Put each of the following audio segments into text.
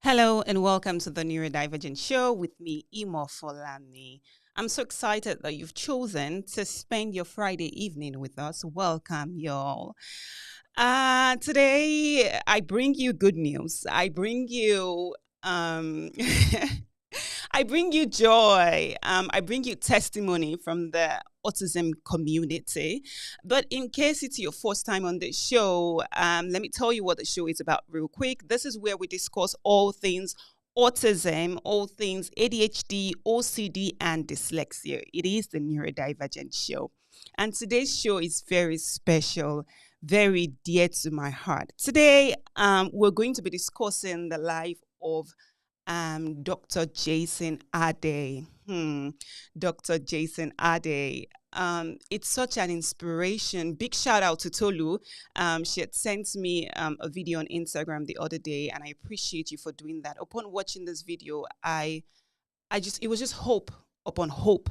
Hello and welcome to the Neurodivergent Show with me, Imo Folami. I'm so excited that you've chosen to spend your Friday evening with us. Welcome, y'all. Today, I bring you good news. I bring you um, I bring you joy. I bring you testimony from the autism community. But in case it's your first time on the show, let me tell you what the show is about real quick. This is where we discuss all things autism, all things ADHD, OCD, and dyslexia. It is the Neurodivergent Show. And today's show is very special, very dear to my heart. Today, we're going to be discussing the life of Dr. Jason Arday. Dr. Jason Arday. It's such an inspiration. Big shout out to Tolu. She had sent me a video on Instagram the other day, and I appreciate you for doing that. Upon watching this video, it was just hope upon hope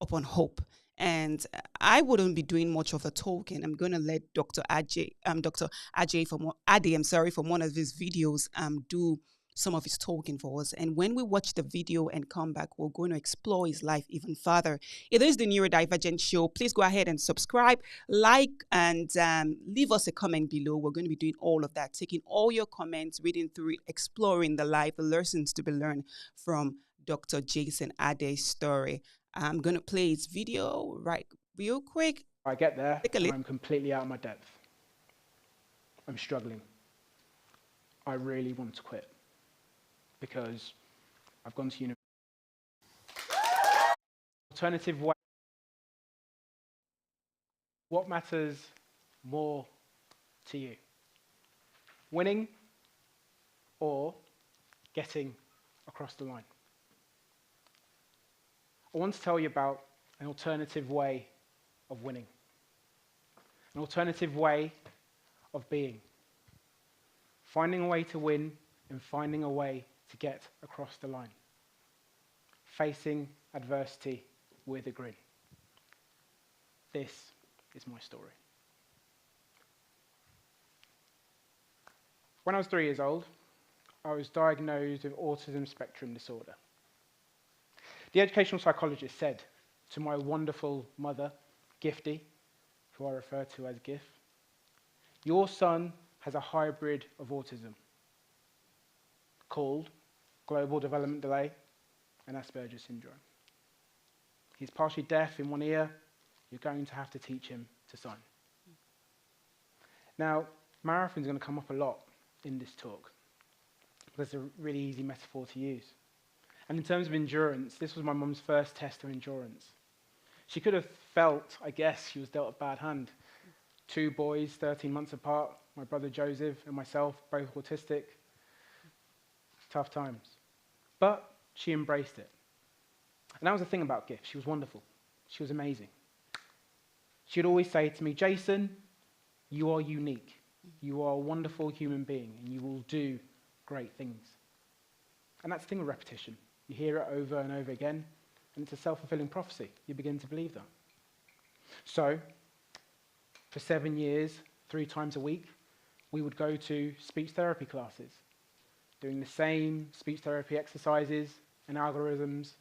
upon hope. And I wouldn't be doing much of the talking. I'm going to let Dr. Ajay from Ade, I'm sorry, from one of his videos, do some of his talking for us. And when we watch the video and come back, we're going to explore his life even further. It is the Neurodivergent Show. Please go ahead and subscribe, like, and leave us a comment below. We're going to be doing all of that, taking all your comments, reading through it, exploring the life, the lessons to be learned from Dr. Jason Arday's story. I'm going to play his video right real quick. I get there Take a and look. I'm completely out of my depth. I'm struggling. I really want to quit because I've gone to university. Alternative way. What matters more to you? Winning or getting across the line? I want to tell you about an alternative way of winning, an alternative way of being, finding a way to win and finding a way to get across the line, facing adversity with a grin. This is my story. When I was 3 years old, I was diagnosed with autism spectrum disorder. The educational psychologist said to my wonderful mother, Gifty, who I refer to as Gif, your son has a hybrid of autism called global development delay and Asperger's syndrome. He's partially deaf in one ear. You're going to have to teach him to sign. Now, marathon's going to come up a lot in this talk because it's a really easy metaphor to use. And in terms of endurance, this was my mum's first test of endurance. She could have felt, I guess, she was dealt a bad hand. 2 boys, 13 months apart, my brother Joseph and myself, both autistic. Tough times. But she embraced it. And that was the thing about Gift. She was wonderful. She was amazing. She'd always say to me, Jason, you are unique. You are a wonderful human being, and you will do great things. And that's the thing with repetition. You hear it over and over again, and it's a self-fulfilling prophecy. You begin to believe that. So, for 7 years, 3 times a week, we would go to speech therapy classes, doing the same speech therapy exercises and algorithms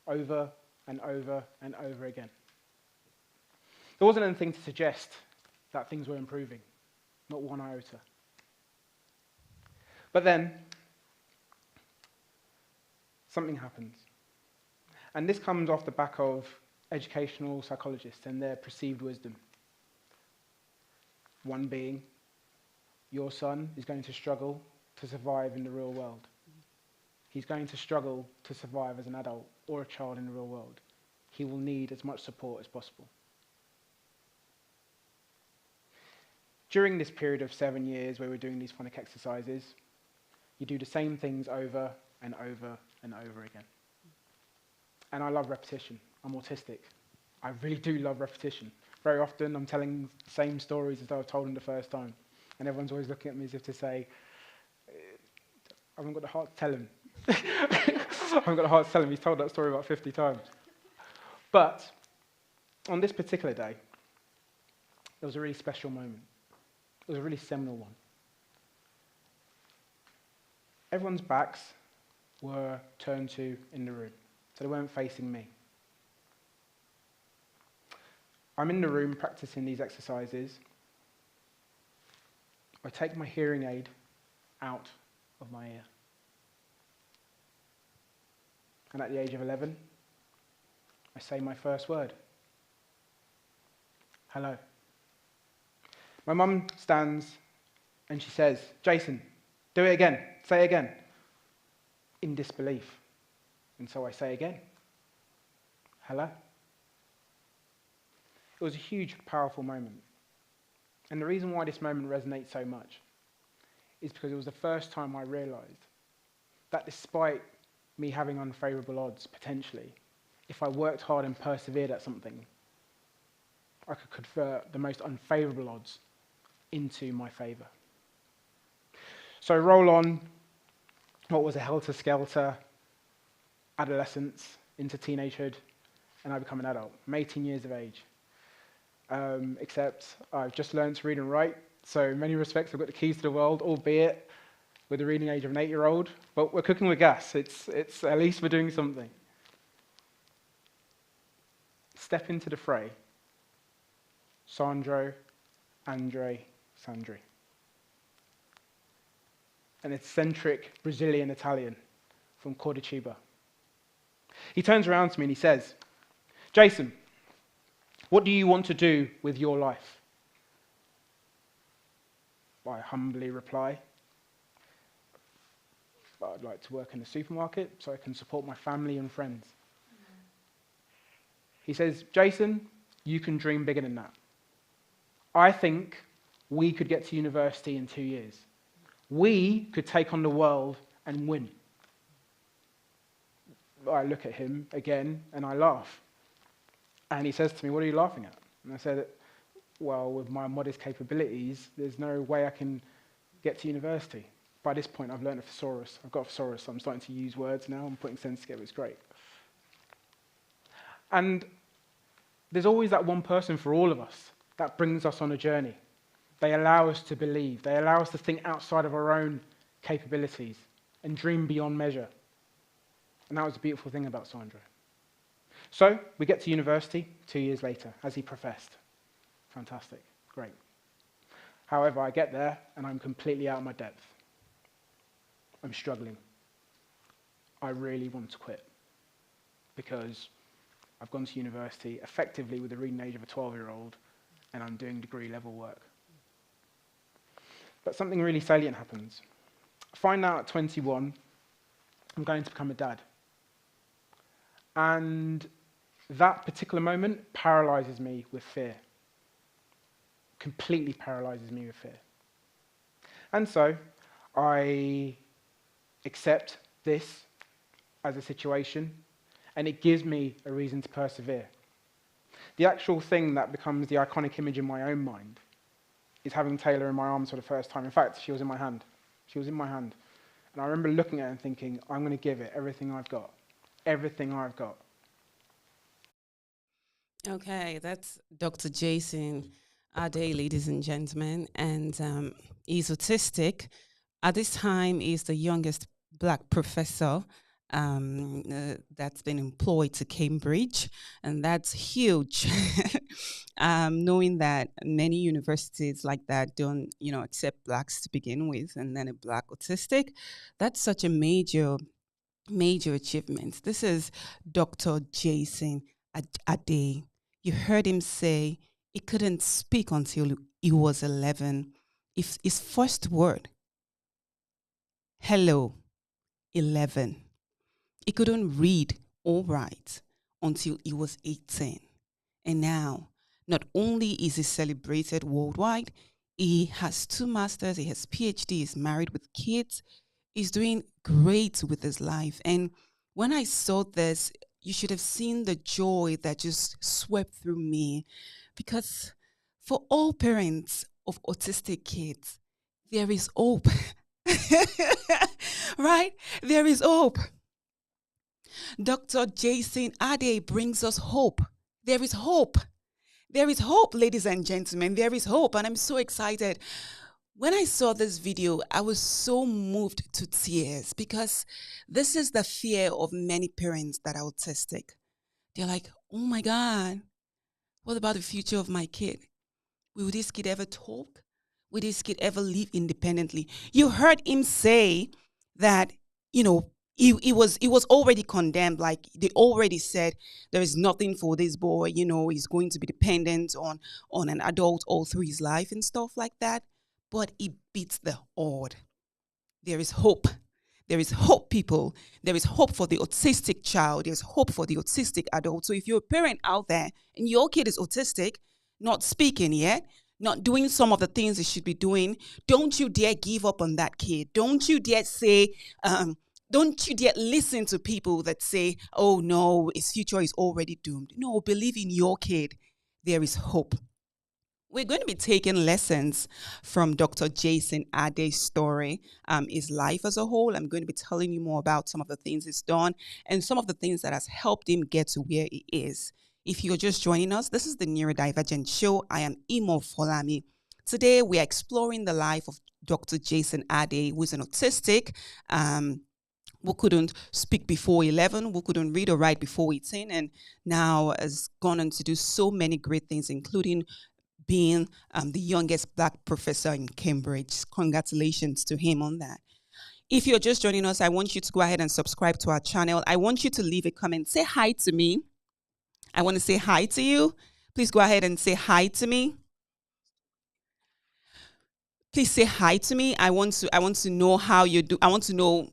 over and over and over again. There wasn't anything to suggest that things were improving, not one iota. But then, something happens. And this comes off the back of educational psychologists and their perceived wisdom. One being, your son is going to struggle to survive in the real world. He's going to struggle to survive as an adult or a child in the real world. He will need as much support as possible. During this period of 7 years where we're doing these phonic exercises, you do the same things over and over and over again. And I love repetition. I'm autistic. I really do love repetition. Very often I'm telling the same stories as I was told them the first time. And everyone's always looking at me as if to say, I haven't got the heart to tell him. I haven't got the heart to tell him. He's told that story about 50 times. But on this particular day, there was a really special moment. It was a really seminal one. Everyone's backs were turned to in the room, so they weren't facing me. I'm in the room practicing these exercises. I take my hearing aid out of my ear. And at the age of 11, I say my first word. Hello. My mum stands and she says, Jason, do it again, say it again. In disbelief. And so I say again. Hello. It was a huge, powerful moment. And the reason why this moment resonates so much is because it was the first time I realised that despite me having unfavourable odds, potentially, if I worked hard and persevered at something, I could convert the most unfavourable odds into my favour. So roll on what was a helter-skelter adolescence into teenagehood, and I become an adult. I'm 18 years of age. Except I've just learned to read and write, so in many respects I've got the keys to the world, albeit with the reading age of an 8-year-old, but we're cooking with gas. It's at least we're doing something. Step into the fray. Sandro, Andre, Sandri. An eccentric Brazilian Italian from Cordoba. He turns around to me and he says, Jason, what do you want to do with your life? I humbly reply, I'd like to work in a supermarket so I can support my family and friends. He says, Jason, you can dream bigger than that. I think we could get to university in 2 years. We could take on the world and win. I look at him again and I laugh. And he says to me, what are you laughing at? And I said, well, with my modest capabilities, there's no way I can get to university. By this point, I've learned a thesaurus. I've got a thesaurus, so I'm starting to use words now. I'm putting sentences together. It's great. And there's always that one person for all of us that brings us on a journey. They allow us to believe. They allow us to think outside of our own capabilities and dream beyond measure. And that was the beautiful thing about Sandro. So we get to university 2 years later, as he professed. Fantastic. Great. However, I get there and I'm completely out of my depth. I'm struggling. I really want to quit because I've gone to university effectively with the reading age of a 12-year-old and I'm doing degree-level work. But something really salient happens. I find out at 21 I'm going to become a dad. And that particular moment paralyzes me with fear. Completely paralyzes me with fear. And so I accept this as a situation, and it gives me a reason to persevere. The actual thing that becomes the iconic image in my own mind is having Taylor in my arms for the first time. In fact, she was in my hand. She was in my hand. And I remember looking at her and thinking, I'm going to give it everything I've got. Everything I've got. Okay, that's Dr. Jason Arday, ladies and gentlemen, and he's autistic. At this time, he's the youngest Black professor that's been employed to Cambridge, and that's huge. Knowing that many universities like that don't, accept Blacks to begin with, and then a Black autistic, that's such a major achievement. This is Dr. Jason Arday. You heard him say he couldn't speak until he was 11. If his first word, hello, 11. He couldn't read or write until he was 18. And now, not only is he celebrated worldwide, he has 2 masters, he has PhD, he's married with kids, he's doing great with his life. And when I saw this, you should have seen the joy that just swept through me, because for all parents of autistic kids, there is hope. Right? There is hope. Dr. Jason Arday brings us hope. There is hope. There is hope, ladies and gentlemen. There is hope. And I'm so excited. When I saw this video, I was so moved to tears because this is the fear of many parents that are autistic. They're like, oh my God, what about the future of my kid? Will this kid ever talk? Will this kid ever live independently? You heard him say that, you know, he was already condemned. Like they already said there is nothing for this boy, he's going to be dependent on an adult all through his life and stuff like that. But he beats the odd. There is hope. There is hope, people. There is hope for the autistic child. There's hope for the autistic adult. So if you're a parent out there and your kid is autistic, not speaking yet, not doing some of the things they should be doing, don't you dare give up on that kid. Don't you dare say, don't you dare listen to people that say, oh no, his future is already doomed. No, believe in your kid. There is hope. We're going to be taking lessons from Dr. Jason Arday's story, his life as a whole. I'm going to be telling you more about some of the things he's done and some of the things that has helped him get to where he is. If you're just joining us, this is the Neurodivergent Show. I am Imo Folami. Today, we are exploring the life of Dr. Jason Arday, who is an autistic, who couldn't speak before 11, who couldn't read or write before 18, and now has gone on to do so many great things, including being the youngest Black professor in Cambridge. Congratulations to him on that. If you're just joining us, I want you to go ahead and subscribe to our channel. I want you to leave a comment. Say hi to me. I want to say hi to you. Please go ahead and say hi to me. Please say hi to me. I want to know how you do. I want to know,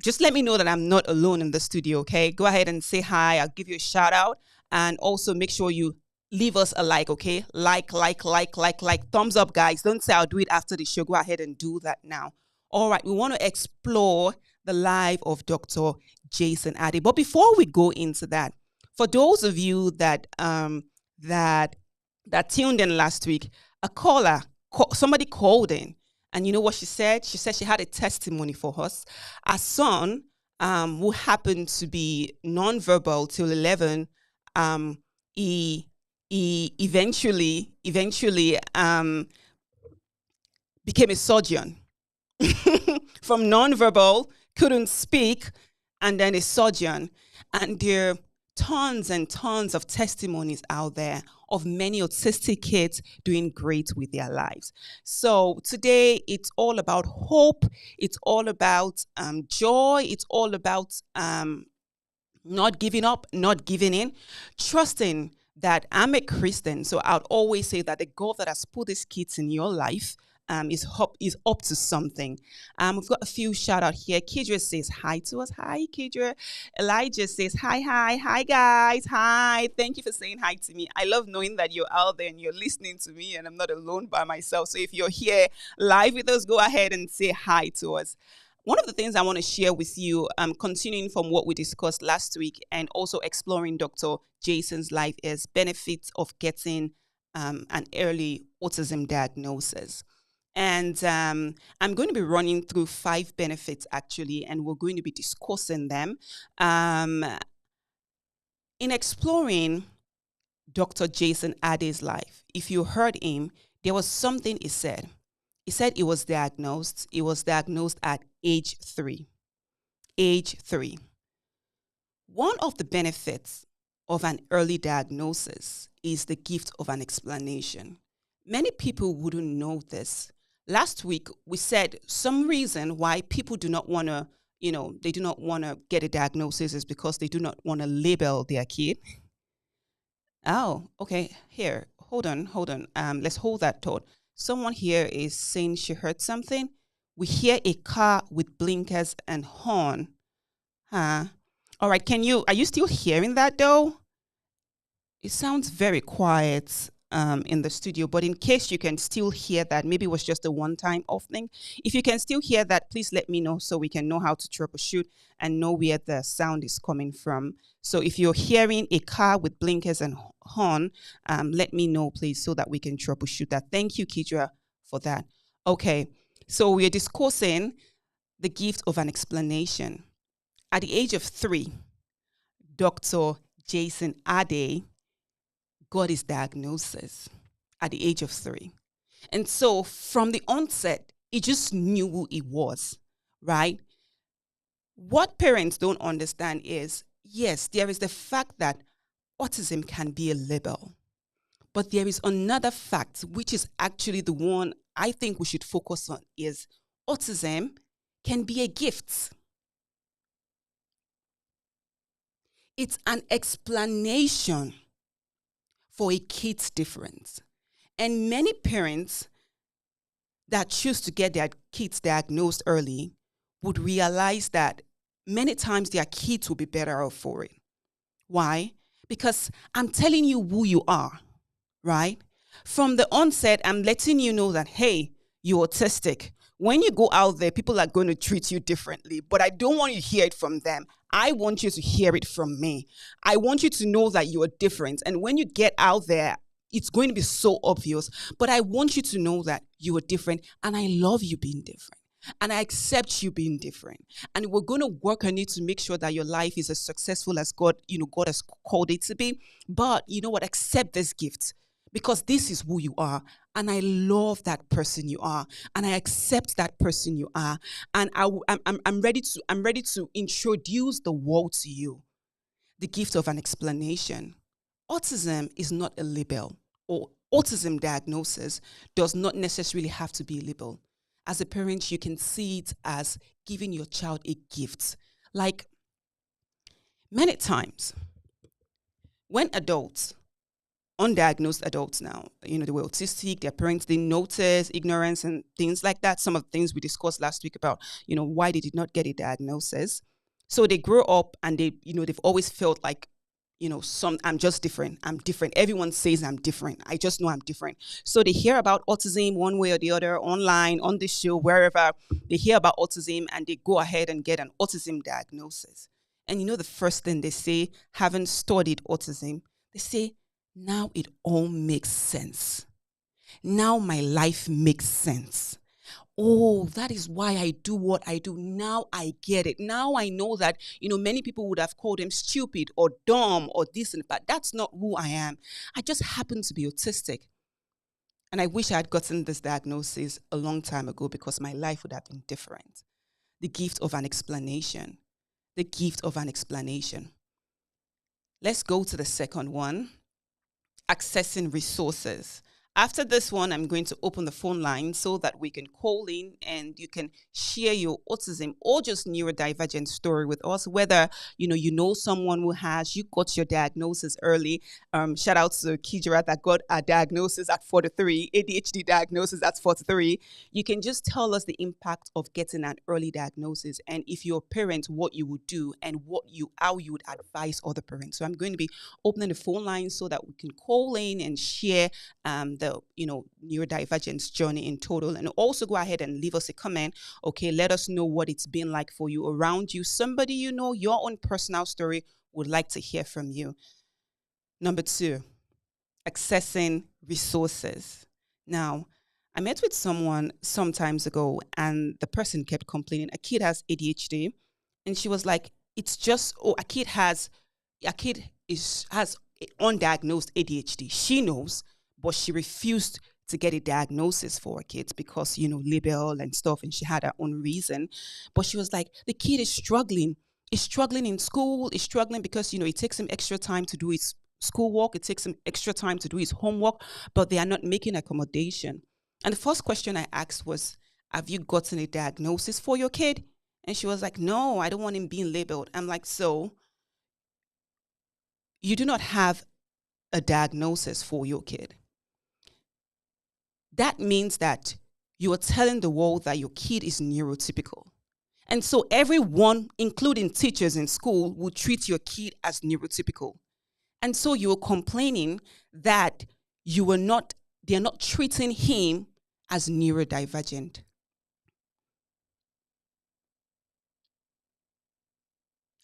just let me know that I'm not alone in the studio, okay? Go ahead and say hi. I'll give you a shout out. And also make sure you leave us a like, okay? Like, thumbs up, guys. Don't say I'll do it after the show. Go ahead and do that now. All right, we want to explore the life of Dr. Jason Arday. But before we go into that, for those of you that tuned in last week, somebody called in, and you know what she said? She said she had a testimony for us. Our son, who happened to be nonverbal till 11, he eventually became a surgeon. From nonverbal, couldn't speak, and then a surgeon. And there are tons and tons of testimonies out there of many autistic kids doing great with their lives. So today, it's all about hope. It's all about joy. It's all about not giving up, not giving in, trusting that I'm a Christian. So I'd always say that the God that has put these kids in your life is up to something. We've got a few shout out here. Kidra says hi to us. Hi, Kidra. Elijah says hi guys. Hi. Thank you for saying hi to me. I love knowing that you're out there and you're listening to me and I'm not alone by myself. So if you're here live with us, go ahead and say hi to us. One of the things I want to share with you, continuing from what we discussed last week and also exploring Dr. Jason's life, is benefits of getting an early autism diagnosis. And I'm going to be running through 5 benefits, actually, and we're going to be discussing them. In exploring Dr. Jason Arday's life, if you heard him, there was something he said. He said he was diagnosed. He was diagnosed at age 3. Age 3. One of the benefits of an early diagnosis is the gift of an explanation. Many people wouldn't know this. Last week, we said some reason why people do not want to, they do not want to get a diagnosis is because they do not want to label their kid. Oh, okay. Here, hold on. Let's hold that thought. Someone here is saying she heard something. We hear a car with blinkers and horn. All right, are you still hearing that though? It sounds very quiet in the studio, but in case you can still hear that, maybe it was just a one-time off thing. If you can still hear that, please let me know so we can know how to troubleshoot and know where the sound is coming from. So if you're hearing a car with blinkers and horn, let me know, please, so that we can troubleshoot that. Thank you, Kidra, for that. Okay, so we're discussing the gift of an explanation. At the age of 3, Dr. Jason Arday got his diagnosis at the age of 3. And so from the onset, he just knew who he was, right? What parents don't understand is, yes, there is the fact that autism can be a label, but there is another fact, which is actually the one I think we should focus on, is autism can be a gift. It's an explanation for a kid's difference. And many parents that choose to get their kids diagnosed early would realize that many times their kids will be better off for it. Why? Because I'm telling you who you are, right? From the onset, I'm letting you know that, hey, you're autistic. When you go out there, people are going to treat you differently, but I don't want you to hear it from them. I want you to hear it from me. I want you to know that you are different. And when you get out there, it's going to be so obvious, but I want you to know that you are different, and I love you being different. And I accept you being different. And we're going to work on it to make sure that your life is as successful as God has called it to be. But you know what? Accept this gift, because this is who you are. And I love that person you are. And I accept that person you are. And I'm ready to introduce the world to you. The gift of an explanation. Autism is not a label, or autism diagnosis does not necessarily have to be a label. As a parent, you can see it as giving your child a gift. Like, many times when adults, undiagnosed adults now, they were autistic, their parents didn't notice, ignorance and things like that. Some of the things we discussed last week about, why they did not get a diagnosis. So they grow up and they've always felt like, I'm just different. I'm different. Everyone says I'm different. I just know I'm different. So they hear about autism one way or the other, online, on the show, wherever. They hear about autism and they go ahead and get an autism diagnosis. And the first thing they say, having studied autism, they say, now it all makes sense. Now my life makes sense. Oh, that is why I do what I do. Now I get it. Now I know that, many people would have called him stupid or dumb or this and that. That's not who I am. I just happen to be autistic. And I wish I had gotten this diagnosis a long time ago, because my life would have been different. The gift of an explanation. The gift of an explanation. Let's go to the second one. Accessing resources. After this one, I'm going to open the phone line so that we can call in and you can share your autism or just neurodivergent story with us. Whether you know someone who you got your diagnosis early. Shout out to Kijera that got a diagnosis at 43, ADHD diagnosis at 43. You can just tell us the impact of getting an early diagnosis, and if you're a parent, what you would do and how you would advise other parents. So I'm going to be opening the phone line so that we can call in and share the neurodivergence journey in total, and also go ahead and leave us a comment. Okay, let us know what it's been like for you around you. Somebody your own personal story, would like to hear from you. Number 2, accessing resources. Now, I met with someone some times ago, and the person kept complaining. A kid has ADHD, and she was like, "It's just a kid has undiagnosed ADHD. She knows, but she refused to get a diagnosis for her kids because, label and stuff, and she had her own reason. But she was like, the kid is struggling. He's struggling in school. He's struggling because, it takes him extra time to do his schoolwork. It takes him extra time to do his homework, but they are not making accommodation." And the first question I asked was, have you gotten a diagnosis for your kid? And she was like, no, I don't want him being labeled. I'm like, so you do not have a diagnosis for your kid. That means that you are telling the world that your kid is neurotypical. And so everyone, including teachers in school, will treat your kid as neurotypical. And so you are complaining that they're not treating him as neurodivergent.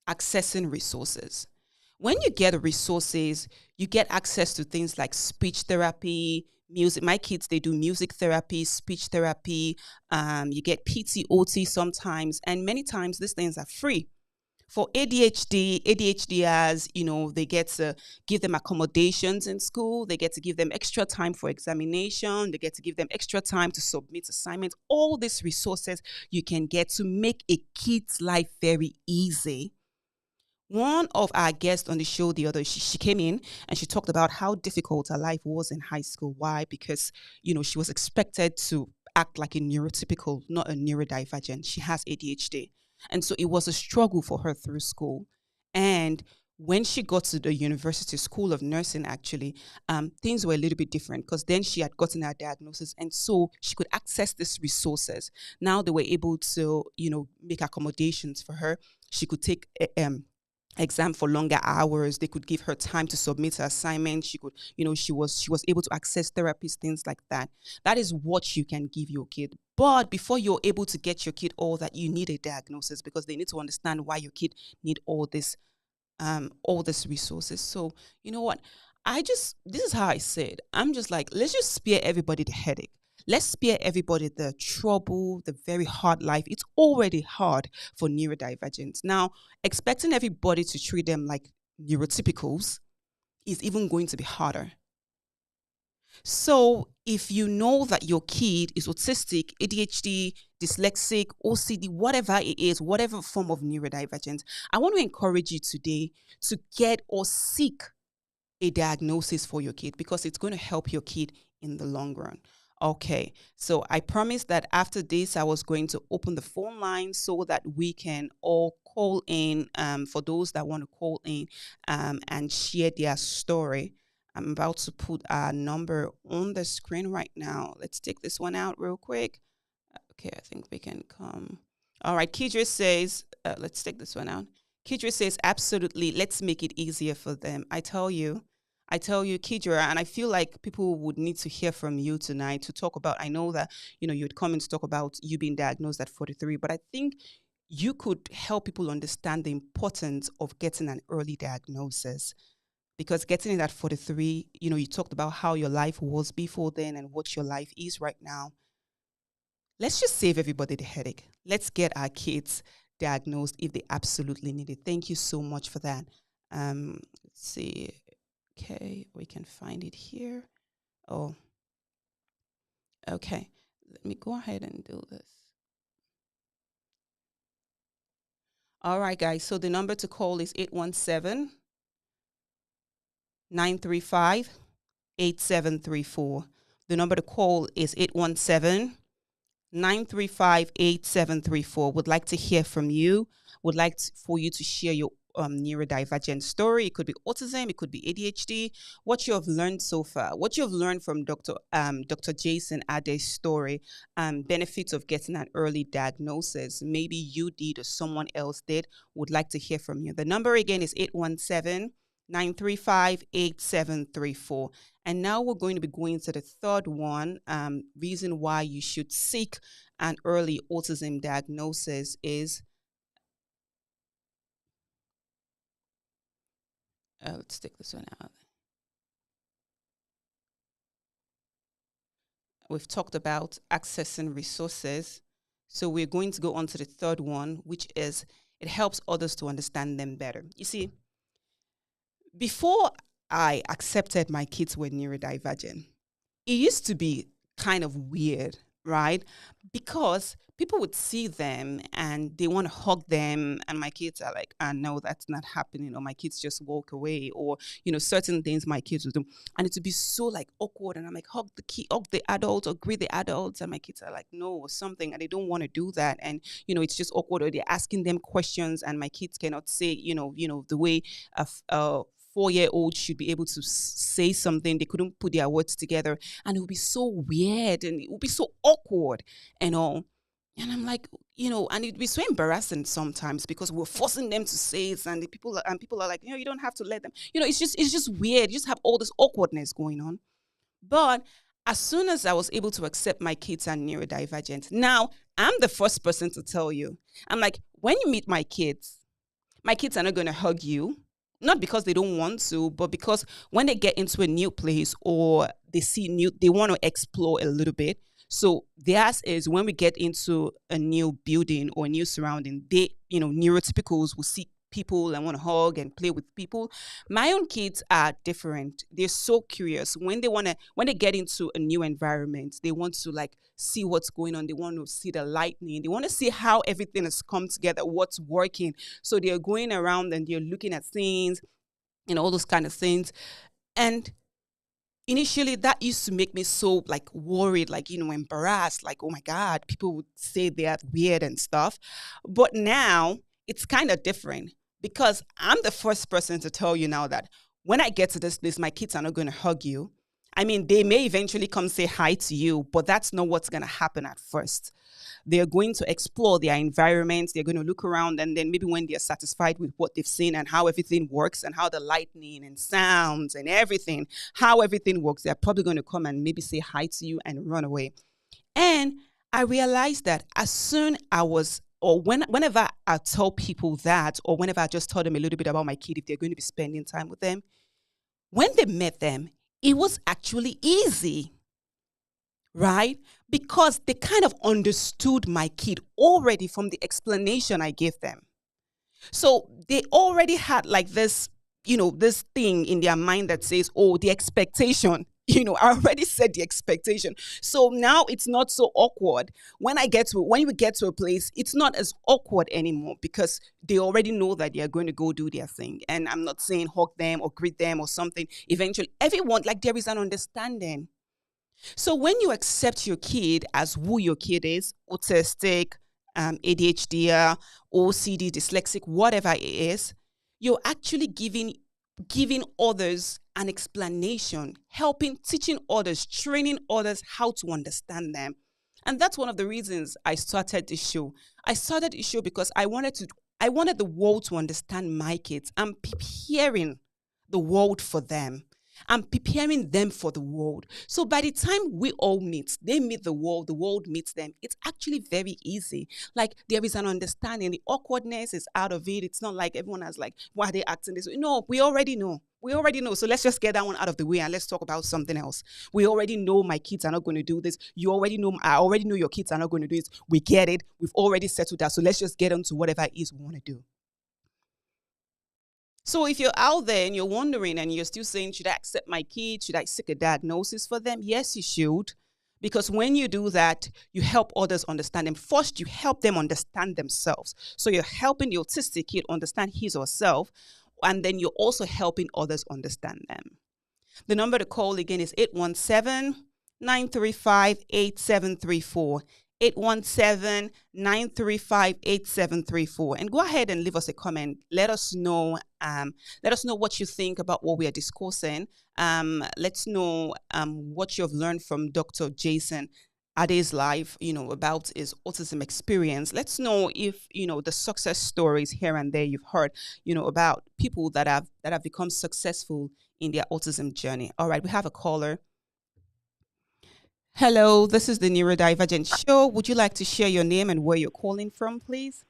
Accessing resources. When you get resources, you get access to things like speech therapy, music. My kids, they do music therapy, speech therapy. You get PT, OT sometimes, and many times these things are free. For ADHD has, they get to give them accommodations in school. They get to give them extra time for examination. They get to give them extra time to submit assignments. All these resources you can get to make a kid's life very easy. One of our guests on the show the other, she came in and she talked about how difficult her life was in high school. Why? Because, she was expected to act like a neurotypical, not a neurodivergent. She has ADHD. And so it was a struggle for her through school. And when she got to the university school of nursing, actually, things were a little bit different because then she had gotten her diagnosis. And so she could access these resources. Now they were able to, make accommodations for her. She could take exam for longer hours. They could give her time to submit her assignment. She could, she was able to access therapists, things like that. That is what you can give your kid. But before you're able to get your kid all that, you need a diagnosis because they need to understand why your kid need all these resources. So you know what? This is how I said. I'm just like, let's just spare everybody the headache. Let's spare everybody the trouble, the very hard life. It's already hard for neurodivergents. Now, expecting everybody to treat them like neurotypicals is even going to be harder. So if you know that your kid is autistic, ADHD, dyslexic, OCD, whatever it is, whatever form of neurodivergence, I want to encourage you today to get or seek a diagnosis for your kid because it's going to help your kid in the long run. Okay, so I promised that after this, I was going to open the phone line so that we can all call in for those that want to call in and share their story. I'm about to put our number on the screen right now. Let's take this one out real quick. Okay, I think we can come. All right, Kidra says, let's take this one out. Kidra says, absolutely, let's make it easier for them. I tell you, Kidra, and I feel like people would need to hear from you tonight to talk about, I know that, you'd come in to talk about you being diagnosed at 43, but I think you could help people understand the importance of getting an early diagnosis. Because getting it at 43, you talked about how your life was before then and what your life is right now. Let's just save everybody the headache. Let's get our kids diagnosed if they absolutely need it. Thank you so much for that. Let's see. Okay, we can find it here. Oh, okay. Let me go ahead and do this. All right, guys. So the number to call is 817-935-8734. The number to call is 817-935-8734. Would like to hear from you. Would like for you to share your neurodivergent story. It could be autism, it could be ADHD. What you have learned so far, what you have learned from Dr. Jason Arday's story, benefits of getting an early diagnosis. Maybe you did or someone else did. Would like to hear from you. The number again is 817-935-8734. And now we're going to be going to the third one. Reason why you should seek an early autism diagnosis is let's take this one out. We've talked about accessing resources. So we're going to go on to the third one, which is it helps others to understand them better. You see, before I accepted my kids were neurodivergent, it used to be kind of weird, right? Because people would see them and they want to hug them, and my kids are like, no, that's not happening, or my kids just walk away, or certain things my kids would do, and it would be so like awkward, and I'm like, hug the adults or greet the adults, and my kids are like, no, or something, and they don't want to do that, and it's just awkward, or they're asking them questions, and my kids cannot say the way a 4-year-old should be able to say something. They couldn't put their words together, and it would be so weird, and it would be so awkward and all. And I'm like, and it'd be so embarrassing sometimes because we're forcing them to say it, and people are like, you don't have to let them. It's just weird. You just have all this awkwardness going on. But as soon as I was able to accept my kids are neurodivergent, now I'm the first person to tell you. I'm like, when you meet my kids are not going to hug you. Not because they don't want to, but because when they get into a new place or they want to explore a little bit. So theirs is when we get into a new building or a new surrounding, they, neurotypicals will see people and want to hug and play with people. My own kids are different. They're so curious. When they get into a new environment, they want to like see what's going on. They want to see the lightning. They want to see how everything has come together, what's working. So they're going around and they're looking at things and all those kind of things. And initially that used to make me so like worried, like, embarrassed, like, oh my God, people would say they're weird and stuff. But now it's kind of different because I'm the first person to tell you now that when I get to this place, my kids are not going to hug you. I mean, they may eventually come say hi to you, but that's not what's going to happen at first. They're going to explore their environments. They're going to look around. And then maybe when they're satisfied with what they've seen and how everything works and how the lightning and sounds and everything, how everything works, they're probably going to come and maybe say hi to you and run away. And I realized that as soon I was, or whenever I tell people that, or whenever I just tell them a little bit about my kid, if they're going to be spending time with them, when they met them, it was actually easy, right? Because they kind of understood my kid already from the explanation I gave them. So they already had like this, this thing in their mind that says, oh, the expectation. I already said the expectation. So now it's not so awkward. When we get to a place, it's not as awkward anymore because they already know that they're going to go do their thing. And I'm not saying hug them or greet them or something. Eventually, everyone, like there is an understanding. So when you accept your kid as who your kid is, autistic, ADHD, OCD, dyslexic, whatever it is, you're actually giving others an explanation, teaching others, training others how to understand them. And that's one of the reasons I started this show. I started this show because I wanted the world to understand my kids. I'm preparing the world for them. I'm preparing them for the world. So by the time we all meet, they meet the world meets them. It's actually very easy. Like there is an understanding. The awkwardness is out of it. It's not like everyone has like, why are they acting this way? No, we already know. We already know. So let's just get that one out of the way and let's talk about something else. We already know my kids are not going to do this. I already know your kids are not going to do this. We get it. We've already settled that. So let's just get on to whatever it is we want to do. So if you're out there and you're wondering and you're still saying, should I accept my kid? Should I seek a diagnosis for them? Yes, you should. Because when you do that, you help others understand them. First, you help them understand themselves. So you're helping the autistic kid understand his or herself, and then you're also helping others understand them. The number to call again is 817-935-8734. 817-935-8734. And go ahead and leave us a comment. Let us know what you think about what we are discussing. Let's know what you've learned from Dr. Jason Arday's life, about his autism experience. Let's know if, the success stories here and there you've heard, about people that have become successful in their autism journey. All right, we have a caller. Hello, this is the Neurodivergent Show. Would you like to share your name and where you're calling from, please?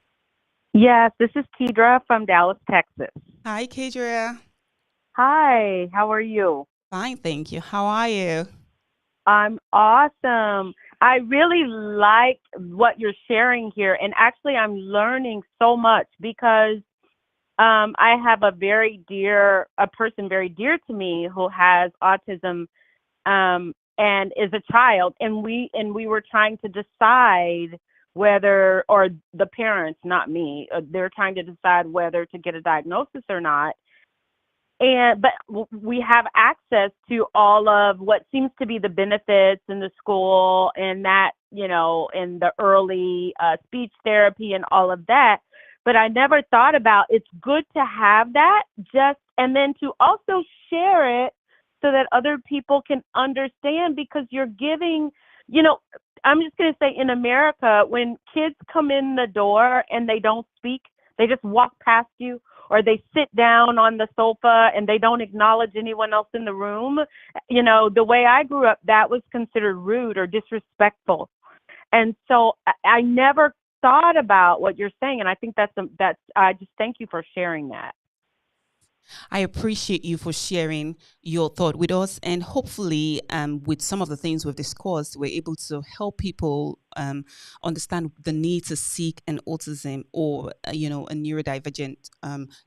Yes, this is Kedra from Dallas, Texas. Hi, Kadria. Hi, how are you? Fine, thank you. How are you? I'm awesome. I really like what you're sharing here. And actually, I'm learning so much because I have a person very dear to me who has autism and is a child. And we were trying to decide whether, or the parents, not me, they're trying to decide whether to get a diagnosis or not. But we have access to all of what seems to be the benefits in the school and that, in the early speech therapy and all of that. But I never thought about it's good to have that and then to also share it so that other people can understand, because you're giving, I'm just going to say in America, when kids come in the door and they don't speak, they just walk past you, or they sit down on the sofa and they don't acknowledge anyone else in the room. The way I grew up, that was considered rude or disrespectful. And so I never thought about what you're saying. And I think I just thank you for sharing that. I appreciate you for sharing your thought with us, and hopefully, with some of the things we've discussed, we're able to help people understand the need to seek an autism or a neurodivergent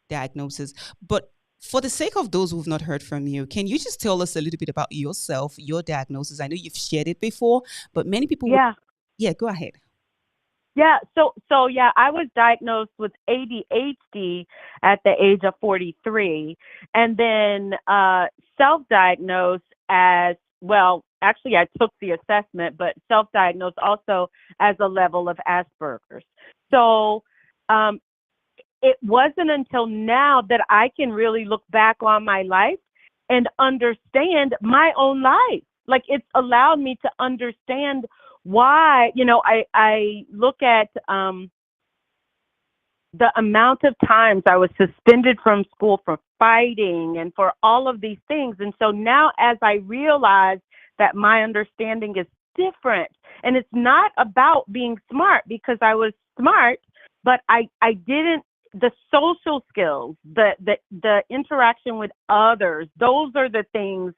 diagnosis. But for the sake of those who've not heard from you, can you just tell us a little bit about yourself, your diagnosis? I know you've shared it before, but many people would. Yeah. Yeah, go ahead. Yeah, so yeah, I was diagnosed with ADHD at the age of 43, and then self-diagnosed as well. Actually, I took the assessment, but self-diagnosed also as a level of Asperger's. So um, it wasn't until now that I can really look back on my life and understand my own life. Like it's allowed me to understand why, I look at the amount of times I was suspended from school for fighting and for all of these things. And so now as I realize that my understanding is different, and it's not about being smart because I was smart, but I didn't, the social skills, the interaction with others, those are the things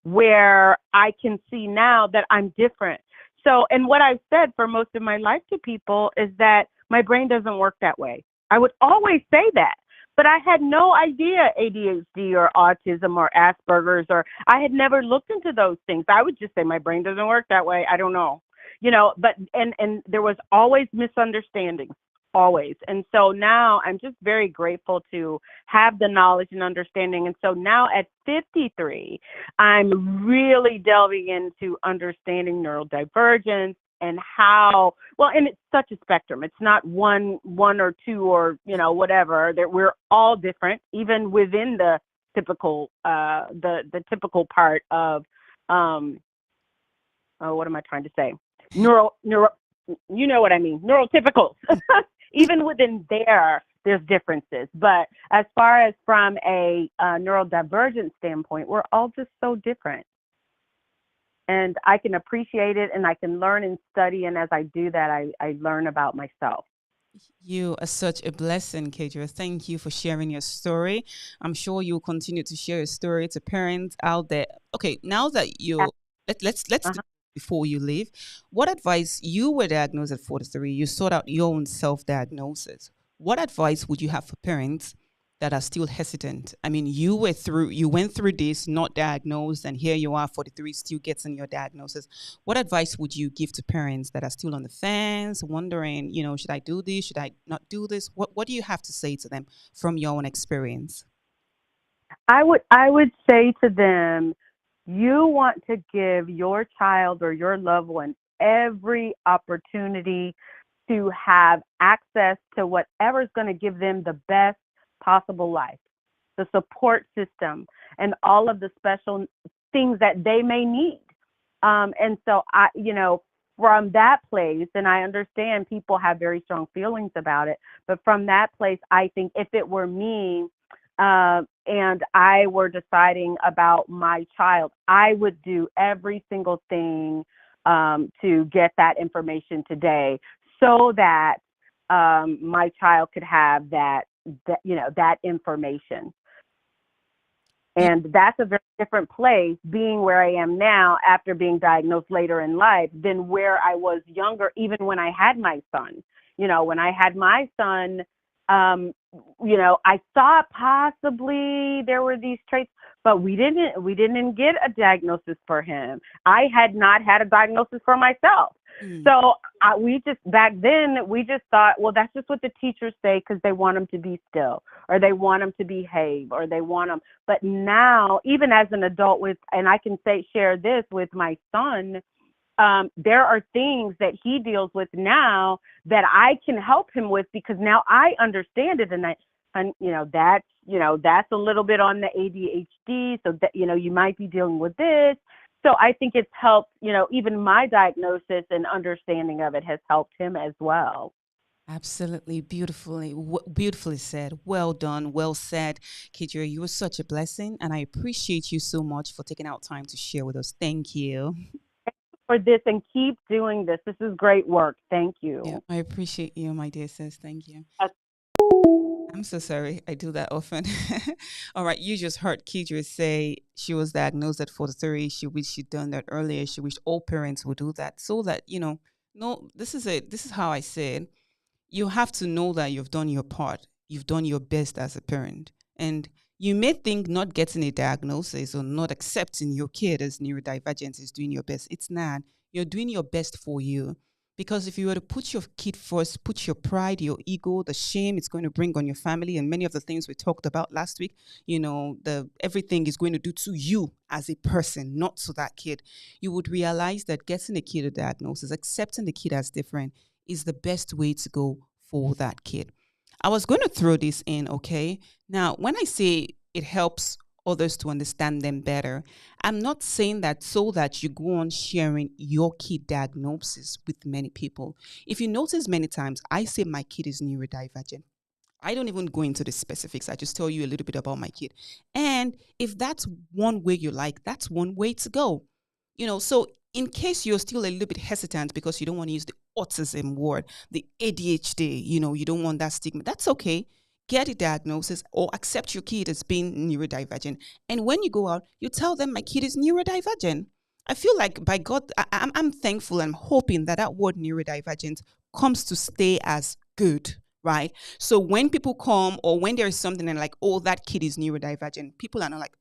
where I can see now that I'm different. So, and what I've said for most of my life to people is that my brain doesn't work that way. I would always say that, but I had no idea ADHD or autism or Asperger's, or I had never looked into those things. I would just say my brain doesn't work that way. I don't know, but, and there was always misunderstandings, always. And so now I'm just very grateful to have the knowledge and understanding. And so now at 53, I'm really delving into understanding neurodivergence and how, well, and it's such a spectrum. It's not one or two or, whatever, that we're all different, even within the typical, the typical part of, what am I trying to say? Neuro, you know what I mean? Neurotypicals. Even within there's differences. But as far as from a neurodivergent standpoint, we're all just so different. And I can appreciate it, and I can learn and study. And as I do that, I learn about myself. You are such a blessing, Kedra. Thank you for sharing your story. I'm sure you'll continue to share your story to parents out there. Okay, now that let's Uh-huh. before you leave, what advice, you were diagnosed at 43, you sought out your own self-diagnosis. What advice would you have for parents that are still hesitant? I mean, you went through this, not diagnosed, and here you are, 43, still getting your diagnosis. What advice would you give to parents that are still on the fence, wondering, should I do this? Should I not do this? What do you have to say to them from your own experience? I would say to them, you want to give your child or your loved one every opportunity to have access to whatever is going to give them the best possible life, the support system, and all of the special things that they may need. And so from that place, and I understand people have very strong feelings about it, but from that place, I think if it were me, and I were deciding about my child, I would do every single thing to get that information today, so that my child could have that information. And that's a very different place, being where I am now after being diagnosed later in life, than where I was younger, even when I had my son. When I had my son, I thought possibly there were these traits, but we didn't get a diagnosis for him. I had not had a diagnosis for myself. So back then we just thought, well, that's just what the teachers say because they want them to be still, or they want them to behave, or they want them. But now, even as an adult and I can share this with my son, there are things that he deals with now that I can help him with because now I understand it, and that's a little bit on the ADHD, so that you might be dealing with this. So I think it's helped, even my diagnosis and understanding of it has helped him as well. Absolutely, beautifully said. Well done, well said, Kidra. You were such a blessing, and I appreciate you so much for taking out time to share with us. Thank you. For this, and keep doing this. This is great work. Thank Yeah, you. I appreciate you, my dear sis. Thank you. I'm so sorry. I do that often. All right. You just heard Kidra say she was diagnosed at 43. She wished she'd done that earlier. She wished all parents would do that so that, no, this is it. This is how I say it. You have to know that you've done your part. You've done your best as a parent. And you may think not getting a diagnosis or not accepting your kid as neurodivergent is doing your best. It's not. You're doing your best for you. Because if you were to put your kid first, put your pride, your ego, the shame it's going to bring on your family, and many of the things we talked about last week, the everything is going to do to you as a person, not to that kid, you would realize that getting a kid a diagnosis, accepting the kid as different, is the best way to go for that kid. I was going to throw this in, okay? Now, when I say it helps others to understand them better, I'm not saying that so that you go on sharing your kid diagnosis with many people. If you notice many times, I say my kid is neurodivergent. I don't even go into the specifics. I just tell you a little bit about my kid. And if that's one way you like, that's one way to go. So in case you're still a little bit hesitant because you don't want to use the autism word, the ADHD, you don't want that stigma, that's okay. Get a diagnosis or accept your kid as being neurodivergent. And when you go out, you tell them my kid is neurodivergent. I feel like by God, I'm thankful and I'm hoping that word neurodivergent comes to stay as good, right? So when people come or when there is something and like, oh, that kid is neurodivergent, people are not like,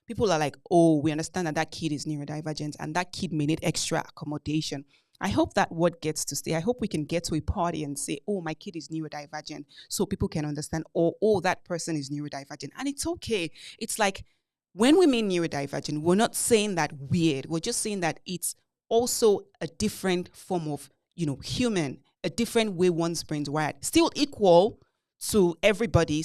people are like, oh, we understand that kid is neurodivergent and that kid may need extra accommodation. I hope that word gets to stay. I hope we can get to a party and say, oh, my kid is neurodivergent, so people can understand, oh, that person is neurodivergent. And it's okay. It's like when we mean neurodivergent, we're not saying that weird. We're just saying that it's also a different form of, human, a different way one's brain's wired. Still equal to everybody,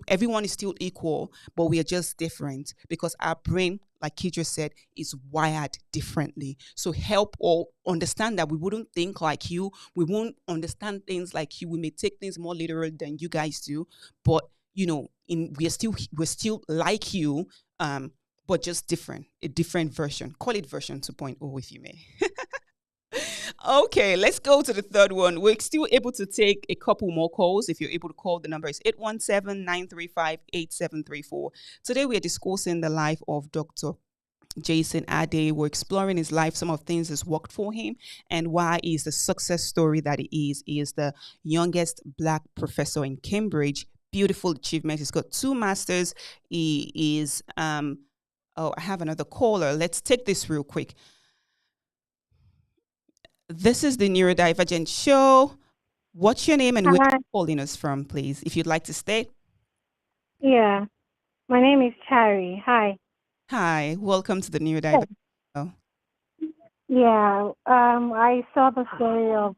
everyone is still equal, but we are just different because our brain, like Kidra said, is wired differently. So help all understand that we wouldn't think like you, we won't understand things like you, we may take things more literal than you guys do, but we're still like you, but just different, a different version. Call it version 2.0 if you may. Okay, let's go to the third one. We're still able to take a couple more calls. If you're able to call, the number is 817-935-8734. Today, we are discussing the life of Dr. Jason Arday. We're exploring his life, some of things that's worked for him, and why he's the success story that he is. He is the youngest Black professor in Cambridge. Beautiful achievement. He's got 2 masters. He is, I have another caller. Let's take this real quick. This is the Neurodivergent Show. What's your name and where are you calling us from, please, if you'd like to state? Yeah, my name is Chari. Hi. Hi, welcome to the Neurodivergent Show. Yeah, I saw the story of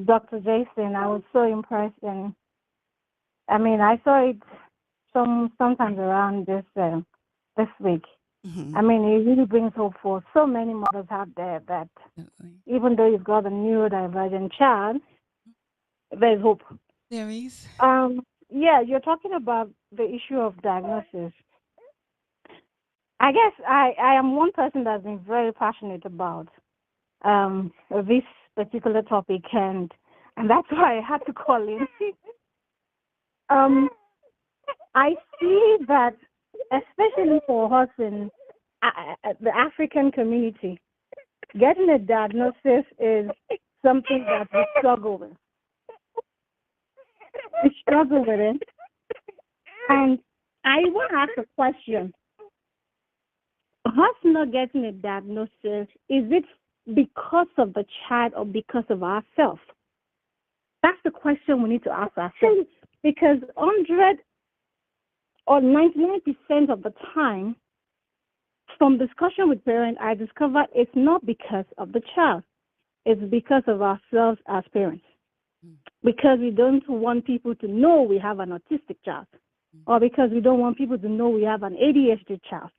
Dr. Jason. I was so impressed, and I saw it sometimes around this week. Mm-hmm. It really brings hope for so many mothers out there that even though you've got a neurodivergent child, there's hope. There is. Yeah, you're talking about the issue of diagnosis. I guess I am one person that's been very passionate about this particular topic, and that's why I had to call in. I see that, especially for us in the African community, getting a diagnosis is something that we struggle with. We struggle with it. And I want to ask a question. Us not getting a diagnosis, is it because of the child or because of ourselves? That's the question we need to ask ourselves. Because 100 or 99% of the time, from discussion with parents, I discover it's not because of the child. It's because of ourselves as parents. Because we don't want people to know we have an autistic child, or because we don't want people to know we have an ADHD child,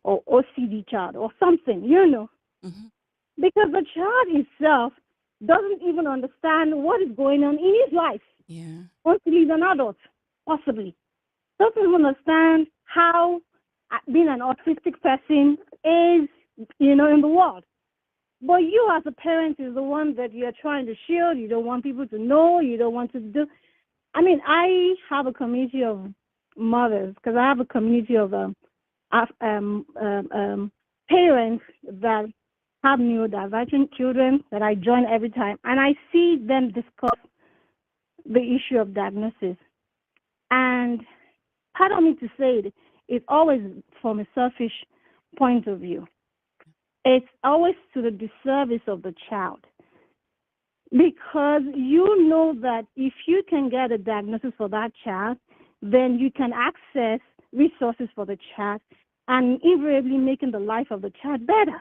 or OCD child, or something, Mm-hmm. Because the child itself doesn't even understand what is going on in his life. Yeah. Until he's an adult, possibly. Doesn't even understand how being an autistic person is, in the world. But you as a parent is the one that you're trying to shield. You don't want people to know. You don't want to do. I mean, I have a community of mothers because I have a community of parents that have neurodivergent children that I join every time, and I see them discuss the issue of diagnosis. And part of me to say it is always from a selfish point of view. It's always to the disservice of the child. Because you know that if you can get a diagnosis for that child, then you can access resources for the child and invariably making the life of the child better.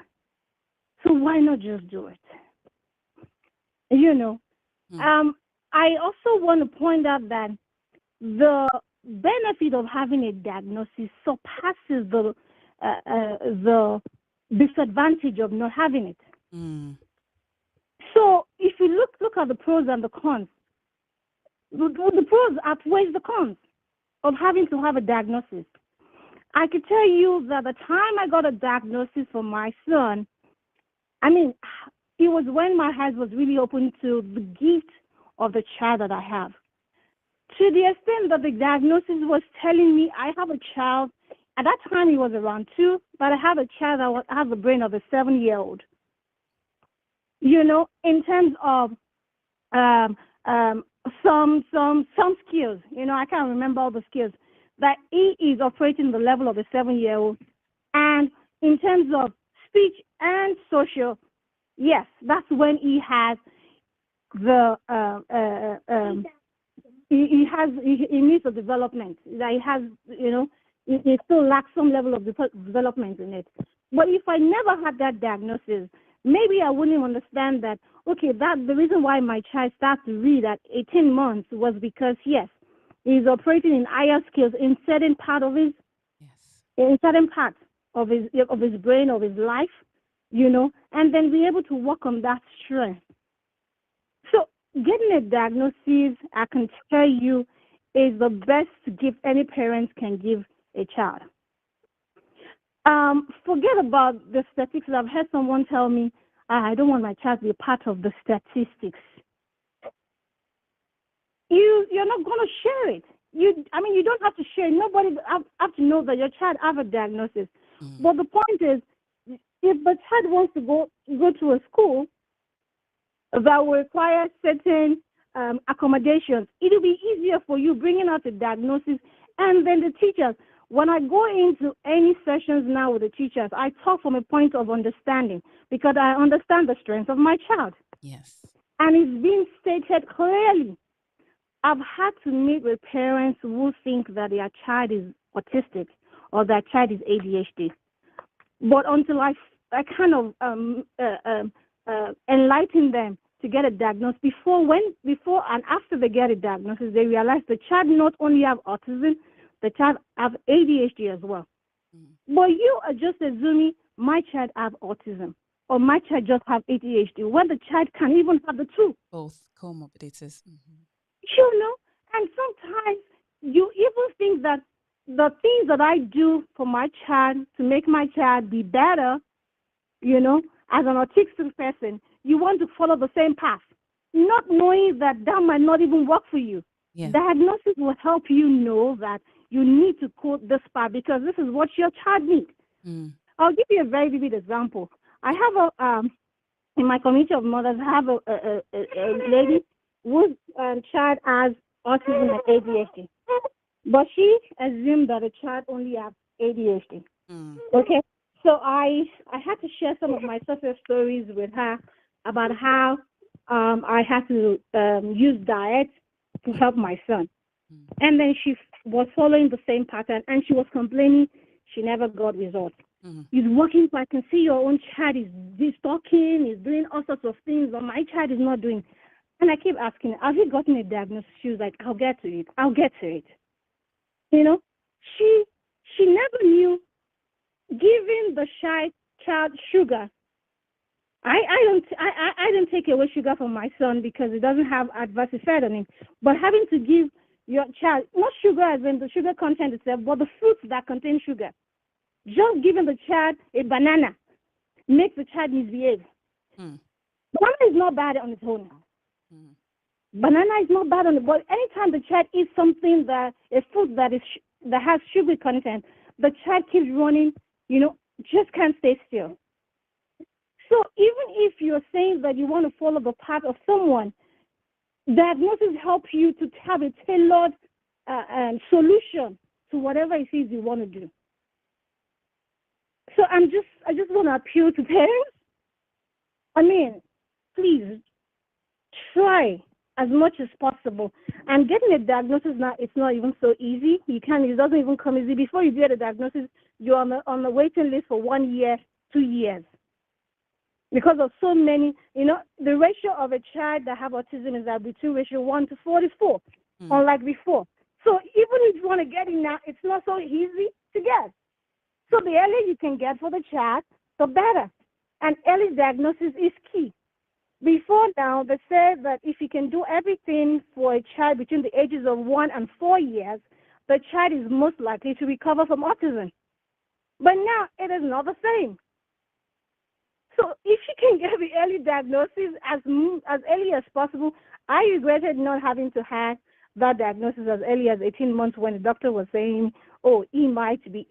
So why not just do it? You know, I also want to point out that the benefit of having a diagnosis surpasses the disadvantage of not having it. So if you look at the pros and the cons, the pros outweighs the cons of having to have a diagnosis. I could tell you that the time I got a diagnosis for my son, I mean, it was when my eyes was really open to the gift of the child that I have. To the extent that the diagnosis was telling me I have a child, at that time he was around 2, but I have a child that has the brain of a 7-year-old. You know, in terms of some skills, you know, I can't remember all the skills, that he is operating the level of a 7-year-old. And in terms of speech and social, yes, that's when he has the he needs a development. That he has, you know, he still lacks some level of development in it. But if I never had that diagnosis, maybe I wouldn't understand that, okay, that the reason why my child started to read at 18 months was because, yes, he's operating in higher skills in certain part of his, in certain parts of his brain, of his life, you know, and then be able to work on that strength. So getting a diagnosis, I can tell you, is the best gift any parent can give a child. Forget about the statistics. I've heard someone tell me, I don't want my child to be a part of the statistics. You're not going to share it. You don't have to share it. Nobody have to know that your child have a diagnosis. But the point is, if the child wants to go to a school that will require certain accommodations, it'll be easier for you bringing out a diagnosis. And then the teachers, when I go into any sessions now with the teachers, I talk from a point of understanding because I understand the strength of my child. Yes. And it's being stated clearly. I've had to meet with parents who think that their child is autistic or their child is ADHD. But until I kind of enlighten them to get a diagnosis, before and after they get a diagnosis, they realize the child not only have autism, the child have ADHD as well. But you are just assuming my child have autism or my child just have ADHD, when the child can even have the two. Both comorbidities. You know, and sometimes you even think that the things that I do for my child to make my child be better, you know, as an autistic person, you want to follow the same path, not knowing that might not even work for you. Yeah. Diagnosis will help you know that you need to quote this path because this is what your child needs. I'll give you a very vivid example. I have in my community of mothers, I have a lady whose child has autism and ADHD. But she assumed that the child only has ADHD. Okay? So I had to share some of my success stories with her about how I had to use diet to help my son. And then she was following the same pattern, and she was complaining she never got results. He's working, so I can see your own child is talking, is doing all sorts of things, but my child is not doing. And I keep asking, have you gotten a diagnosis? She was like, I'll get to it. You know, she never knew giving the child sugar. I don't take away sugar from my son because it doesn't have adverse effect on him. But having to give your child, not sugar as in the sugar content itself, but the fruits that contain sugar. Just giving the child a banana makes the child misbehave. Banana is not bad on its own now. Banana is not bad on it, but anytime the child eats something a food that has sugar content, the child keeps running, just can't stay still. So even if you're saying that you want to follow the path of someone, diagnosis help you to have a tailored solution to whatever it is you want to do. So I just want to appeal to parents. I mean, please try as much as possible. And getting a diagnosis now, it's not even so easy. It doesn't even come easy. Before you get a diagnosis, you're on the waiting list for 1 year, 2 years. Because of so many, the ratio of a child that have autism is that between ratio 1 to 44, unlike before. So even if you want to get in now, it's not so easy to get. So the earlier you can get for the child, the better. And early diagnosis is key. Before now, they said that if you can do everything for a child between the ages of 1 and 4 years, the child is most likely to recover from autism. But now it is not the same. So if you can get the early diagnosis as early as possible, I regretted not having to have that diagnosis as early as 18 months when the doctor was saying, oh, he might be.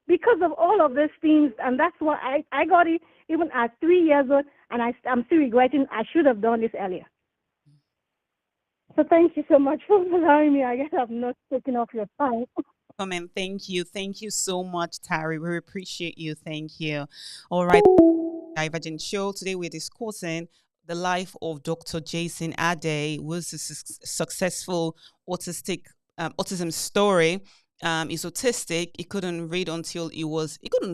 Because of all of these things, and that's why I got it even at 3 years old, and I'm still regretting I should have done this earlier. So thank you so much for allowing me. I guess I've not taken off your time. Comment. Thank you. Thank you so much, Tari. We appreciate you. Thank you. All right. Divergent Show. Today we're discussing the life of Dr. Jason Arday, who was a successful autism story. He's autistic. He couldn't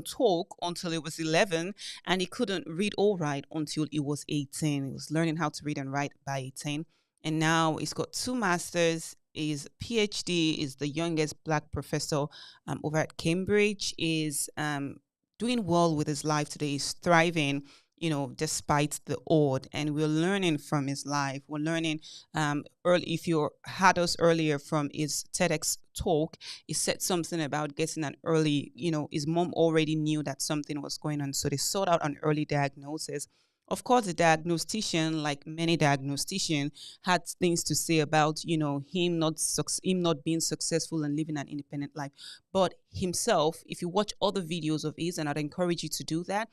talk until he was 11, and he couldn't read or write until he was 18. He was learning how to read and write by 18. And now he's got 2 masters. His PhD is the youngest Black professor over at Cambridge. Is doing well with his life today. He's thriving, despite the odd. And we're learning from his life. We're learning early. If you had us earlier from his TEDx talk, he said something about getting an early, his mom already knew that something was going on. So they sought out an early diagnosis. Of course, the diagnostician, like many diagnosticians, had things to say about, him not being successful and living an independent life. But himself, if you watch other videos of his, and I'd encourage you to do that,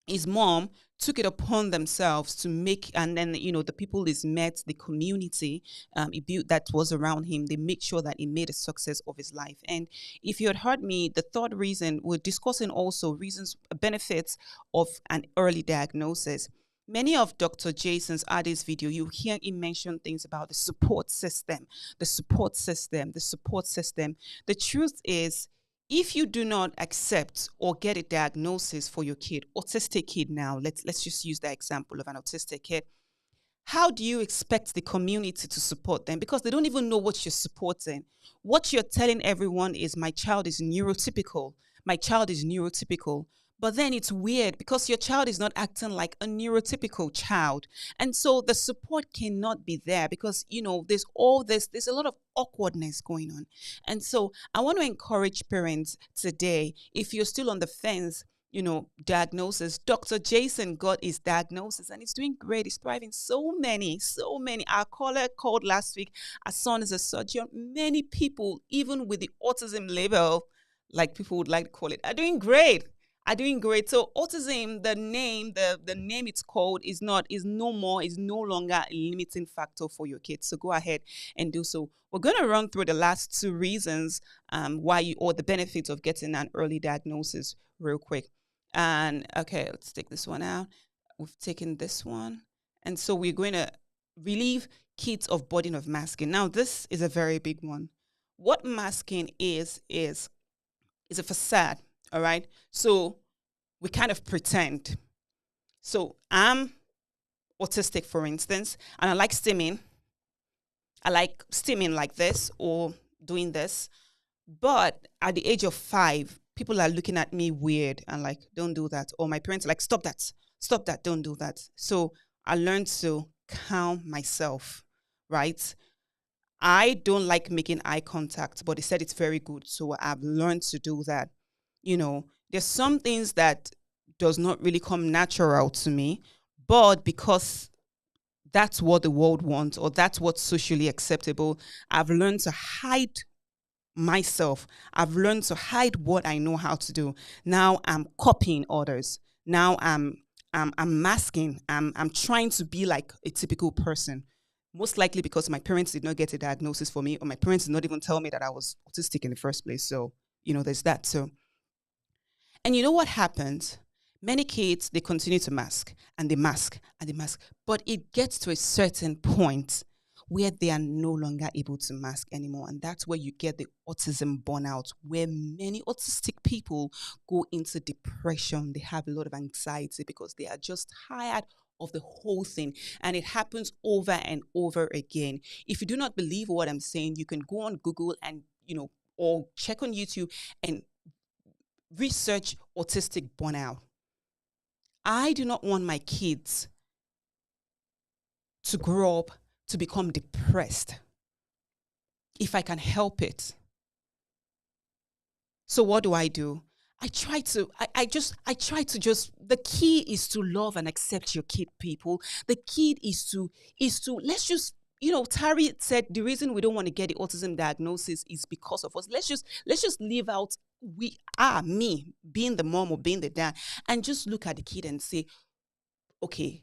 his mom took it upon themselves to make, and then, the people he's met, the community he built that was around him, they make sure that he made a success of his life. And if you had heard me, the third reason, we're discussing also benefits of an early diagnosis. Many of Dr. Jason Arday's video, you hear him mention things about the support system. The truth is, if you do not accept or get a diagnosis for your kid, autistic kid now, let's just use that example of an autistic kid, how do you expect the community to support them? Because they don't even know what you're supporting. What you're telling everyone is, my child is neurotypical. But then it's weird because your child is not acting like a neurotypical child. And so the support cannot be there because, there's a lot of awkwardness going on. And so I want to encourage parents today, if you're still on the fence, diagnosis, Dr. Jason got his diagnosis and he's doing great. He's thriving. So many. Our caller called last week. Our son is a surgeon. Many people, even with the autism label, like people would like to call it, are doing great. So autism, the name it's called is no longer a limiting factor for your kids. So go ahead and do so. We're going to run through the last 2 reasons or the benefits of getting an early diagnosis real quick. And okay, let's take this one out. We've taken this one. And so we're going to relieve kids of burden of masking. Now, this is a very big one. What masking is a facade. All right. So we kind of pretend. So I'm autistic, for instance, and I like stimming. I like stimming like this or doing this. But at the age of 5, people are looking at me weird and like, don't do that. Or my parents are like, stop that, don't do that. So I learned to calm myself, right? I don't like making eye contact, but they said it's very good. So I've learned to do that. There's some things that does not really come natural to me, but because that's what the world wants, or that's what's socially acceptable. I've learned to hide myself. I've learned to hide what I know how to do. Now I'm copying others. Now I'm masking. I'm trying to be like a typical person. Most likely because my parents did not get a diagnosis for me, or my parents did not even tell me that I was autistic in the first place. So, there's that. So, and you know what happens? Many kids, they continue to mask and they mask and they mask. But it gets to a certain point where they are no longer able to mask anymore. And that's where you get the autism burnout, where many autistic people go into depression. They have a lot of anxiety because they are just tired of the whole thing. And it happens over and over again. If you do not believe what I'm saying, you can go on Google and, or check on YouTube and research autistic burnout. I do not want my kids to grow up to become depressed if I can help it. So what do? I try to the key is to love and accept your kid, people. The key is to let's just, Tari said the reason we don't want to get the autism diagnosis is because of us. Let's just leave out me being the mom or being the dad, and just look at the kid and say, okay,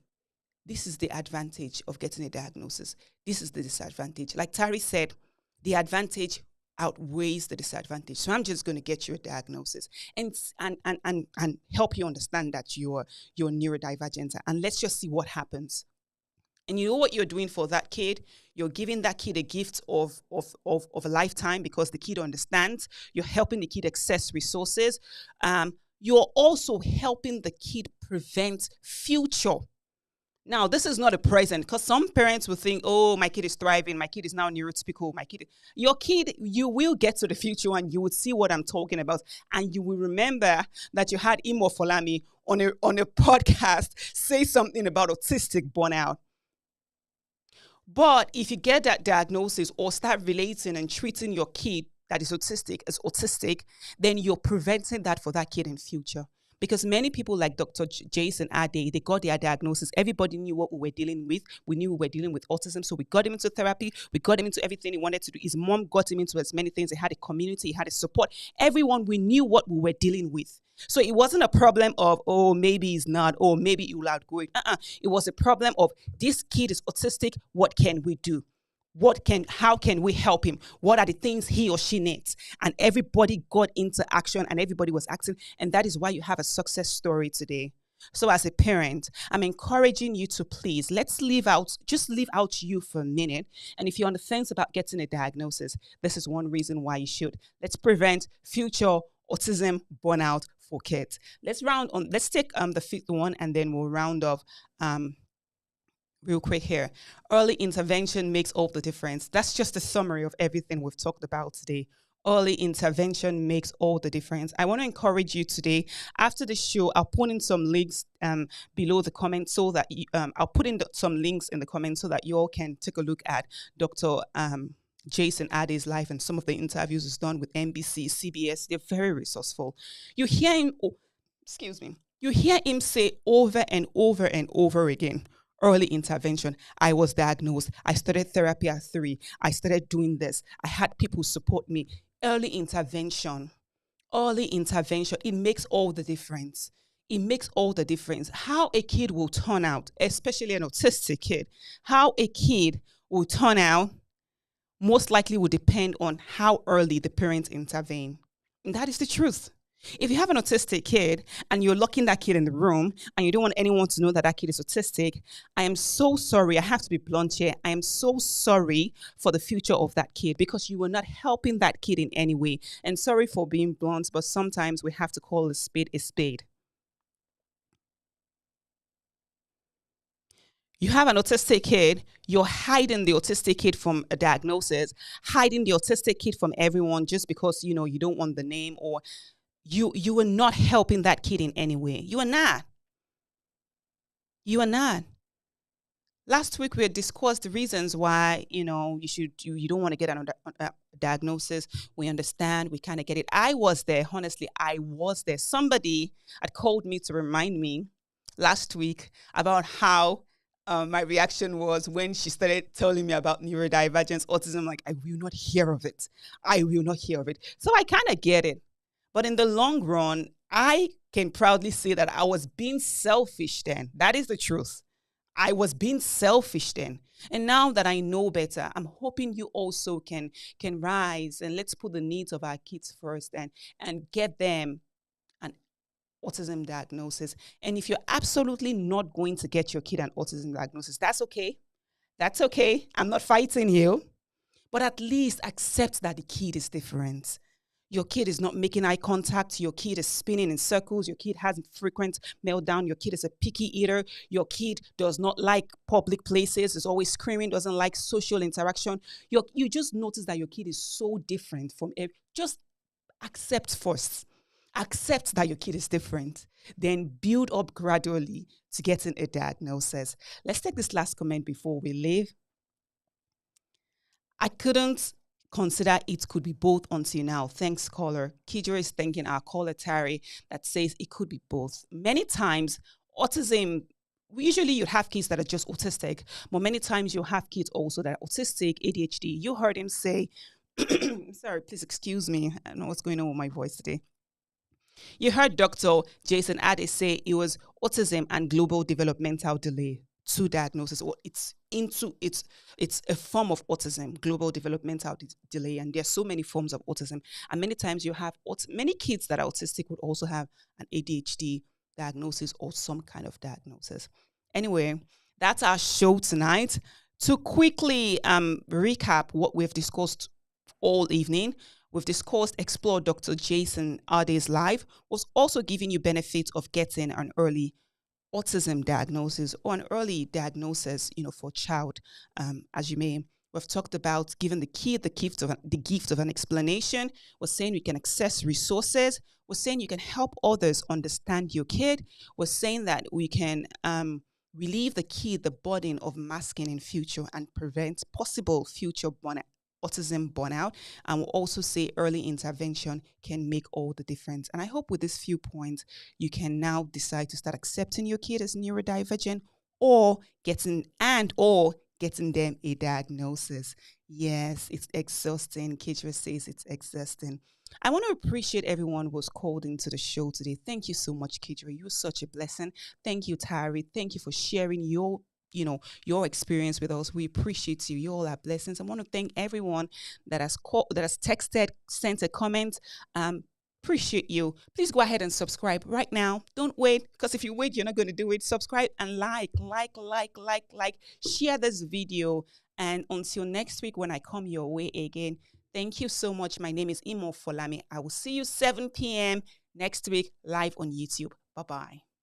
this is the advantage of getting a diagnosis. This is the disadvantage. Like Tari said, the advantage outweighs the disadvantage. So I'm just going to get you a diagnosis and help you understand that you're neurodivergent, and let's just see what happens. And you know what you're doing for that kid? You're giving that kid a gift of a lifetime, because the kid understands. You're helping the kid access resources. You're also helping the kid prevent future. Now, this is not a present, because some parents will think, oh, my kid is thriving. My kid is now neurotypical. Your kid, you will get to the future and you will see what I'm talking about. And you will remember that you had Imo Folami on a podcast say something about autistic burnout. But if you get that diagnosis or start relating and treating your kid that is autistic as autistic, then you're preventing that for that kid in future. Because many people like Dr. Jason Arday, they got their diagnosis. Everybody knew what we were dealing with. We knew we were dealing with autism. So we got him into therapy. We got him into everything he wanted to do. His mom got him into as many things. He had a community. He had a support. Everyone, we knew what we were dealing with. So it wasn't a problem of, oh, maybe he's not, or maybe he will outgrow it. It was a problem of, this kid is autistic. What can we do? How can we help him? What are the things he or she needs? And everybody got into action and everybody was acting. And that is why you have a success story today. So as a parent, I'm encouraging you to please, leave out you for a minute. And if you're on the fence about getting a diagnosis, this is one reason why you should. Let's prevent future autism burnout for kids. Let's take the fifth one, and then we'll round off real quick here. Early intervention makes all the difference. That's just a summary of everything we've talked about today. Early intervention makes all the difference. I want to encourage you today. After the show, I'll put in some links below the comments so that I'll put in some links in the comments so that you all can take a look at Dr. Jason Arday's life and some of the interviews he's done with NBC, CBS. They're very resourceful. You hear him say over and over and over again, early intervention. I was diagnosed. I started therapy at 3. I started doing this. I had people support me. Early intervention. It makes all the difference. It makes all the difference. How a kid will turn out, especially an autistic kid, how a kid will turn out most likely will depend on how early the parents intervene. And that is the truth. If you have an autistic kid and you're locking that kid in the room and you don't want anyone to know that that kid is autistic, I am so sorry. I have to be blunt here. I am so sorry for the future of that kid, because you were not helping that kid in any way. And sorry for being blunt, but sometimes we have to call a spade a spade. You have an autistic kid, you're hiding the autistic kid from a diagnosis, hiding the autistic kid from everyone just because, you don't want the name, or you are not helping that kid in any way. You are not. Last week we had discussed the reasons why, you don't want to get a diagnosis. We understand, we kind of get it. I was there, honestly, I was there. Somebody had called me to remind me last week about how my reaction was when she started telling me about neurodivergence, autism, like, I will not hear of it. I will not hear of it. So I kind of get it. But in the long run, I can proudly say that I was being selfish then. That is the truth. I was being selfish then. And now that I know better, I'm hoping you also can rise, and let's put the needs of our kids first and get them an autism diagnosis. And if you're absolutely not going to get your kid an autism diagnosis, that's okay. That's okay. I'm not fighting you. But at least accept that the kid is different. Your kid is not making eye contact. Your kid is spinning in circles. Your kid has frequent meltdown. Your kid is a picky eater. Your kid does not like public places, is always screaming, doesn't like social interaction. You just notice that your kid is so different from just accept first. Accept that your kid is different. Then build up gradually to getting a diagnosis. Let's take this last comment before we leave. I couldn't consider it could be both until now. Thanks, caller. Kidra is thanking our caller, Tari, that says it could be both. Many times, autism, usually you have kids that are just autistic, but many times you have kids also that are autistic, ADHD. You heard him say, sorry, please excuse me. I don't know what's going on with my voice today. You heard Dr. Jason Arday say it was autism and global developmental delay. Two diagnoses, or it's a form of autism, global developmental delay, and there's so many forms of autism. And many times you have many kids that are autistic would also have an ADHD diagnosis or some kind of diagnosis. Anyway, that's our show tonight. To quickly recap what we've discussed all evening, we've discussed Explore Dr. Jason Arday's life, was also giving you benefits of getting an early autism diagnosis or an early diagnosis, for child, as you may. We've talked about giving the gift of an explanation. We're saying we can access resources. We're saying you can help others understand your kid. We're saying that we can relieve the kid the burden of masking in future and prevent possible future autism burnout. And we'll also say early intervention can make all the difference. And I hope with these few points, you can now decide to start accepting your kid as neurodivergent or getting them a diagnosis. Yes, it's exhausting. Kidra says it's exhausting. I want to appreciate everyone who was called into the show today. Thank you so much, Kidra. You're such a blessing. Thank you, Tari. Thank you for sharing your experience with us. We appreciate you. You all are blessings. I want to thank everyone that has called, that has texted, sent a comment. Appreciate you. Please go ahead and subscribe right now. Don't wait, because if you wait, you're not going to do it. Subscribe and like. Share this video. And until next week when I come your way again, thank you so much. My name is Imo Folami. I will see you 7 p.m. next week live on YouTube. Bye-bye.